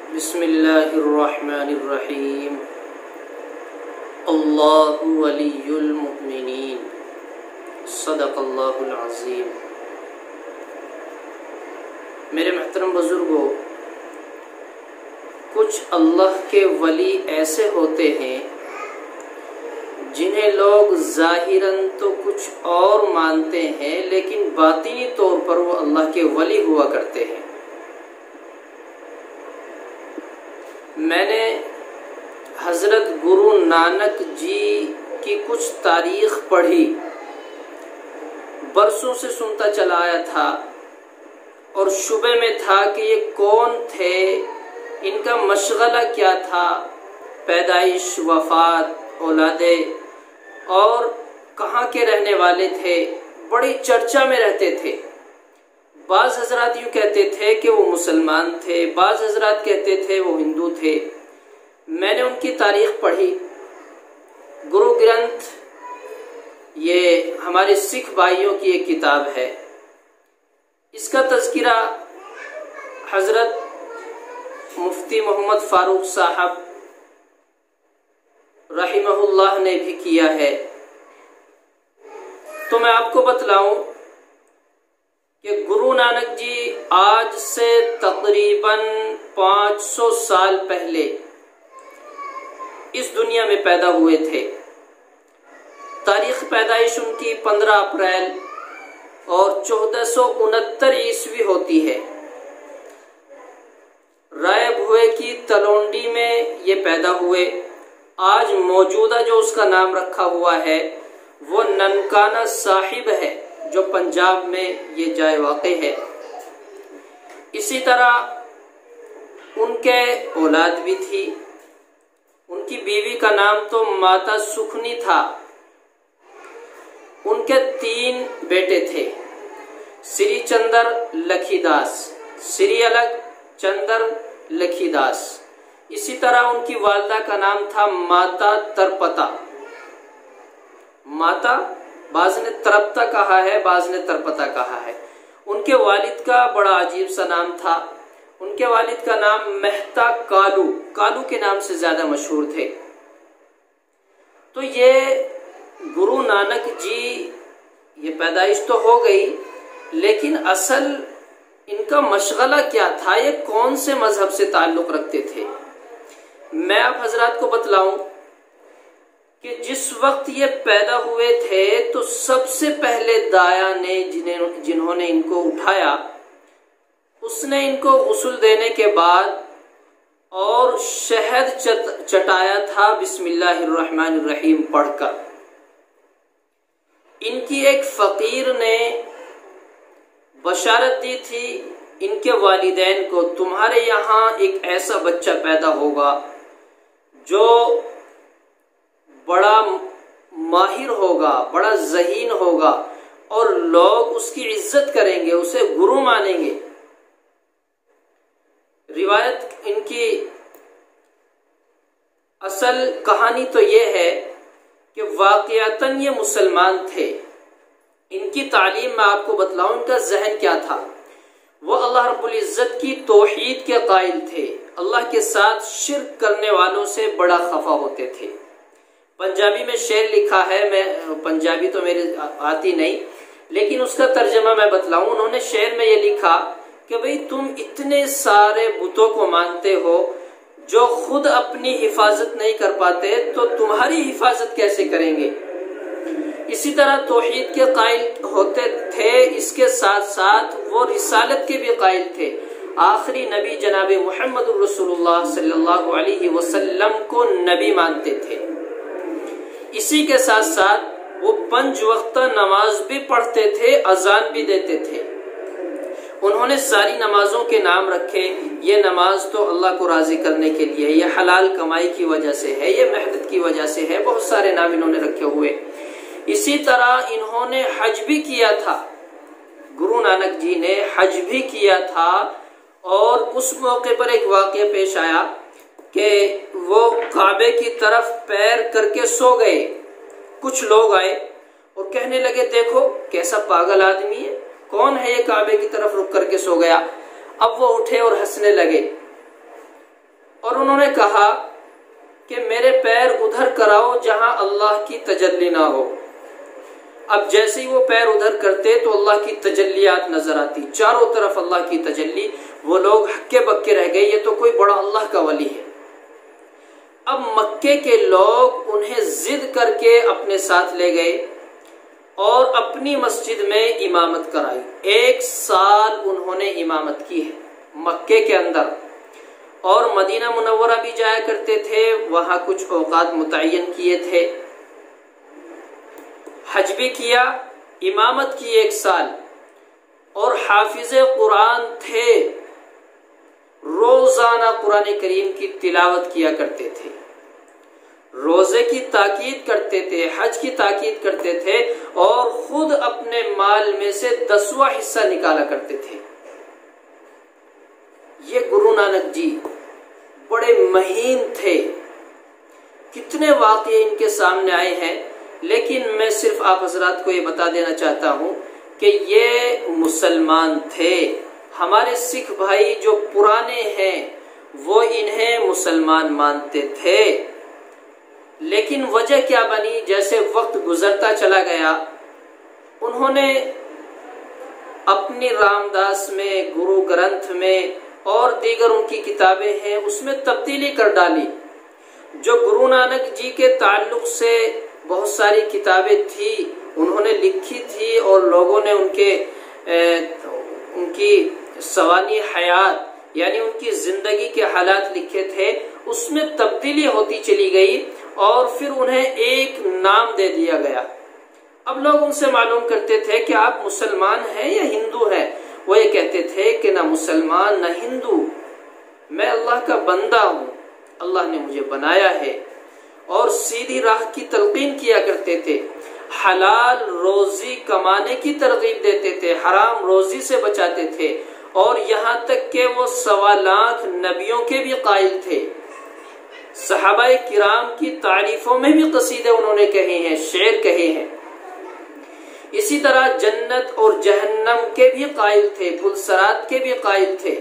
بسم اللہ الرحمن الرحیم اللہ ولی المؤمنین صدق اللہ العظیم۔ میرے محترم بزرگوں، کچھ اللہ کے ولی ایسے ہوتے ہیں جنہیں لوگ ظاہراً تو کچھ اور مانتے ہیں، لیکن باطنی طور پر وہ اللہ کے ولی ہوا کرتے ہیں۔ میں نے حضرت گرو نانک جی کی کچھ تاریخ پڑھی، برسوں سے سنتا چلا آیا تھا اور شبہ میں تھا کہ یہ کون تھے، ان کا مشغلہ کیا تھا، پیدائش، وفات، اولادیں، اور کہاں کے رہنے والے تھے، بڑی چرچا میں رہتے تھے۔ بعض حضرات یوں کہتے تھے کہ وہ مسلمان تھے، بعض حضرات کہتے تھے وہ ہندو تھے۔ میں نے ان کی تاریخ پڑھی۔ گرو گرنتھ یہ ہمارے سکھ بھائیوں کی ایک کتاب ہے، اس کا تذکرہ حضرت مفتی محمد فاروق صاحب رحمہ اللہ نے بھی کیا ہے۔ تو میں آپ کو بتلاؤں کہ گرو نانک جی آج سے تقریباً 500 سال پہلے اس دنیا میں پیدا ہوئے تھے۔ تاریخ پیدائش ان کی 15 اپریل اور 1469 عیسوی ہوتی ہے۔ رائے بھوئے کی تلونڈی میں یہ پیدا ہوئے۔ آج موجودہ جو اس کا نام رکھا ہوا ہے وہ ننکانہ صاحب ہے، جو پنجاب میں یہ جائے واقع ہے۔ اسی طرح ان کے اولاد بھی تھی۔ ان کی بیوی کا نام تو ماتا سکھنی تھا۔ ان کے 3 بیٹے تھے، سری چندر لکھی داس، سری الگ چندر لکھی داس۔ اسی طرح ان کی والدہ کا نام تھا ماتا ترپتا۔ ماتا، بعض نے ترپتا کہا ہے، بعض نے ترپتا کہا ہے۔ ان کے والد کا بڑا عجیب سا نام تھا۔ ان کے والد کا نام مہتا کالو، کالو کے نام سے زیادہ مشہور تھے۔ تو یہ گرو نانک جی، یہ پیدائش تو ہو گئی، لیکن اصل ان کا مشغلہ کیا تھا، یہ کون سے مذہب سے تعلق رکھتے تھے؟ میں آپ حضرات کو بتلاؤں کہ جس وقت یہ پیدا ہوئے تھے تو سب سے پہلے دایا نے جنہوں نے ان کو اٹھایا، اس نے ان کو غسل دینے کے بعد اور شہد چٹایا تھا بسم اللہ الرحمن الرحیم پڑھ کر۔ ان کی ایک فقیر نے بشارت دی تھی ان کے والدین کو، تمہارے یہاں ایک ایسا بچہ پیدا ہوگا جو بڑا ماہر ہوگا، بڑا ذہین ہوگا، اور لوگ اس کی عزت کریں گے، اسے گرو مانیں گے۔ روایت ان کی اصل کہانی تو یہ ہے کہ واقعتاً یہ مسلمان تھے۔ ان کی تعلیم میں آپ کو بتلاؤں ان کا ذہن کیا تھا۔ وہ اللہ رب العزت کی توحید کے قائل تھے، اللہ کے ساتھ شرک کرنے والوں سے بڑا خفا ہوتے تھے۔ پنجابی میں شعر لکھا ہے، میں پنجابی تو میرے آتی نہیں، لیکن اس کا ترجمہ میں بتلاؤں۔ انہوں نے شعر میں یہ لکھا کہ بھئی تم اتنے سارے بتوں کو مانتے ہو جو خود اپنی حفاظت نہیں کر پاتے، تو تمہاری حفاظت کیسے کریں گے؟ اسی طرح توحید کے قائل ہوتے تھے، اس کے ساتھ ساتھ وہ رسالت کے بھی قائل تھے۔ آخری نبی جناب محمد رسول اللہ صلی اللہ علیہ وسلم کو نبی مانتے تھے۔ اسی کے ساتھ ساتھ وہ 5 وقتہ نماز بھی پڑھتے تھے، اذان بھی دیتے تھے۔ انہوں نے ساری نمازوں کے نام رکھے، یہ نماز تو اللہ کو راضی کرنے کے لیے، یہ حلال کمائی کی وجہ سے ہے، یہ محنت کی وجہ سے ہے، بہت سارے نام انہوں نے رکھے ہوئے۔ اسی طرح انہوں نے حج بھی کیا تھا، گرو نانک جی نے حج بھی کیا تھا، اور اس موقع پر ایک واقعہ پیش آیا کہ وہ کعبے کی طرف پیر کر کے سو گئے۔ کچھ لوگ آئے اور کہنے لگے دیکھو کیسا پاگل آدمی ہے، کون ہے یہ کعبے کی طرف رک کر کے سو گیا؟ اب وہ اٹھے اور ہنسنے لگے۔ اور انہوں نے کہا کہ میرے پیر ادھر کراؤ جہاں اللہ کی تجلی نہ ہو۔ اب جیسے ہی وہ پیر ادھر کرتے تو اللہ کی تجلیات نظر آتی، چاروں طرف اللہ کی تجلی۔ وہ لوگ ہکے بکے رہ گئے، یہ تو کوئی بڑا اللہ کا ولی ہے۔ اب مکے کے لوگ انہیں ضد کر کے اپنے ساتھ لے گئے اور اپنی مسجد میں امامت کرائی۔ 1 سال انہوں نے امامت کی ہے مکے کے اندر، اور مدینہ منورہ بھی جایا کرتے تھے، وہاں کچھ اوقات متعین کیے تھے، حج بھی کیا، امامت کی 1 سال، اور حافظ قرآن تھے، روزانہ قرآن کریم کی تلاوت کیا کرتے تھے، روزے کی تاکید کرتے تھے، حج کی تاکید کرتے تھے، اور خود اپنے مال میں سے 10واں حصہ نکالا کرتے تھے۔ یہ گرو نانک جی بڑے مہین تھے، کتنے واقعے ان کے سامنے آئے ہیں، لیکن میں صرف آپ حضرات کو یہ بتا دینا چاہتا ہوں کہ یہ مسلمان تھے۔ ہمارے سکھ بھائی جو پرانے ہیں وہ انہیں مسلمان مانتے تھے، لیکن وجہ کیا بنی؟ جیسے وقت گزرتا چلا گیا، انہوں نے اپنی رام داس میں، گرو گرنتھ میں اور دیگر ان کی کتابیں ہیں اس میں تبدیلی کر ڈالی۔ جو گرو نانک جی کے تعلق سے بہت ساری کتابیں تھی انہوں نے لکھی تھی، اور لوگوں نے ان کی سوانی حیات یعنی ان کی زندگی کے حالات لکھے تھے، اس میں تبدیلی ہوتی چلی گئی، اور پھر انہیں ایک نام دے دیا گیا۔ اب لوگ ان سے معلوم کرتے تھے کہ آپ مسلمان ہیں یا ہندو ہیں؟ وہ یہ کہتے تھے کہ نہ مسلمان نہ ہندو، میں اللہ کا بندہ ہوں، اللہ نے مجھے بنایا ہے، اور سیدھی راہ کی تلقین کیا کرتے تھے، حلال روزی کمانے کی ترغیب دیتے تھے، حرام روزی سے بچاتے تھے، اور یہاں تک کہ وہ 1.25 لاکھ نبیوں کے بھی قائل تھے۔ صحابہ کرام کی تعریفوں میں بھی قصیدے انہوں نے کہے ہیں، شعر کہے ہیں۔ اسی طرح جنت اور جہنم کے بھی قائل تھے، پلسرات کے بھی قائل تھے۔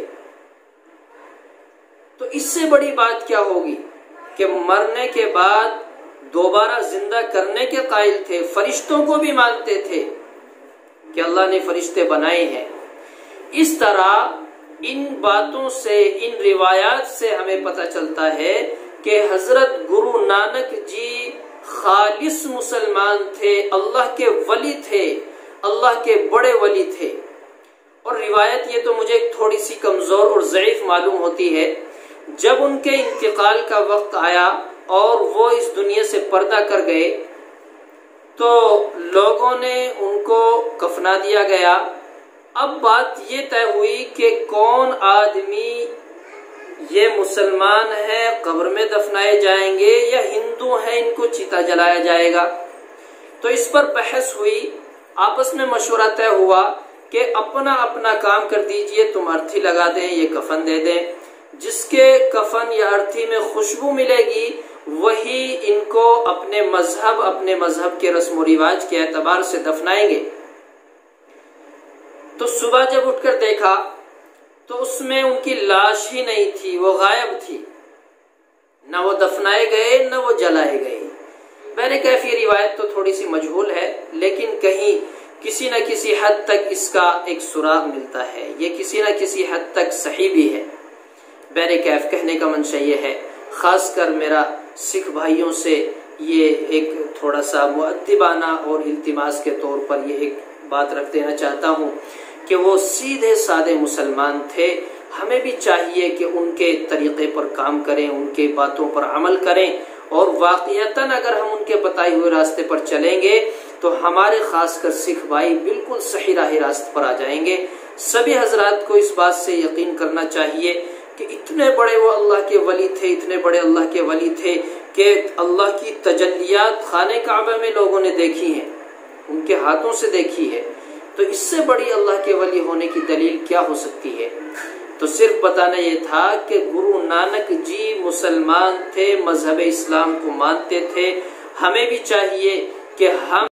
تو اس سے بڑی بات کیا ہوگی کہ مرنے کے بعد دوبارہ زندہ کرنے کے قائل تھے، فرشتوں کو بھی مانتے تھے کہ اللہ نے فرشتے بنائے ہیں۔ اس طرح ان باتوں سے، ان روایات سے ہمیں پتہ چلتا ہے کہ حضرت گرو نانک جی خالص مسلمان تھے، اللہ کے ولی تھے، اللہ کے بڑے ولی تھے۔ اور روایت یہ تو مجھے تھوڑی سی کمزور اور ضعیف معلوم ہوتی ہے، جب ان کے انتقال کا وقت آیا اور وہ اس دنیا سے پردہ کر گئے تو لوگوں نے ان کو کفنا دیا گیا۔ اب بات یہ طے ہوئی کہ کون آدمی یہ مسلمان ہے قبر میں دفنائے جائیں گے یا ہندو ہیں ان کو چیتا جلایا جائے گا۔ تو اس پر بحث ہوئی، آپس میں مشورہ طے ہوا کہ اپنا اپنا کام کر دیجئے، تم ارتھی لگا دیں، یہ کفن دے دیں، جس کے کفن یا ارتھی میں خوشبو ملے گی وہی ان کو اپنے مذہب کے رسم و رواج کے اعتبار سے دفنائیں گے۔ تو صبح جب اٹھ کر دیکھا تو اس میں ان کی لاش ہی نہیں تھی، وہ غائب تھی، نہ وہ دفنائے گئے نہ وہ جلائے گئے۔ بہرکیف یہ روایت تو تھوڑی سی مجہول ہے، لیکن کہیں کسی نہ کسی حد تک اس کا ایک سراغ ملتا ہے، یہ کسی نہ کسی حد تک صحیح بھی ہے۔ بہرکیف کہنے کا منشا یہ ہے، خاص کر میرا سکھ بھائیوں سے یہ ایک تھوڑا سا مؤدبانہ اور التماس کے طور پر یہ ایک بات رکھ دینا چاہتا ہوں کہ وہ سیدھے سادے مسلمان تھے۔ ہمیں بھی چاہیے کہ ان کے طریقے پر کام کریں، ان کے باتوں پر عمل کریں، اور واقعتاً اگر ہم ان کے بتائے ہوئے راستے پر چلیں گے تو ہمارے خاص کر سکھ بھائی بالکل صحیح راہ راست پر آ جائیں گے۔ سبھی حضرات کو اس بات سے یقین کرنا چاہیے کہ اتنے بڑے وہ اللہ کے ولی تھے، اتنے بڑے اللہ کے ولی تھے کہ اللہ کی تجلیات خانہ کعبہ میں لوگوں نے دیکھی ہیں، ان کے ہاتھوں سے دیکھی ہے۔ تو اس سے بڑی اللہ کے ولی ہونے کی دلیل کیا ہو سکتی ہے؟ تو صرف بتانا یہ تھا کہ گرو نانک جی مسلمان تھے، مذہب اسلام کو مانتے تھے۔ ہمیں بھی چاہیے کہ ہم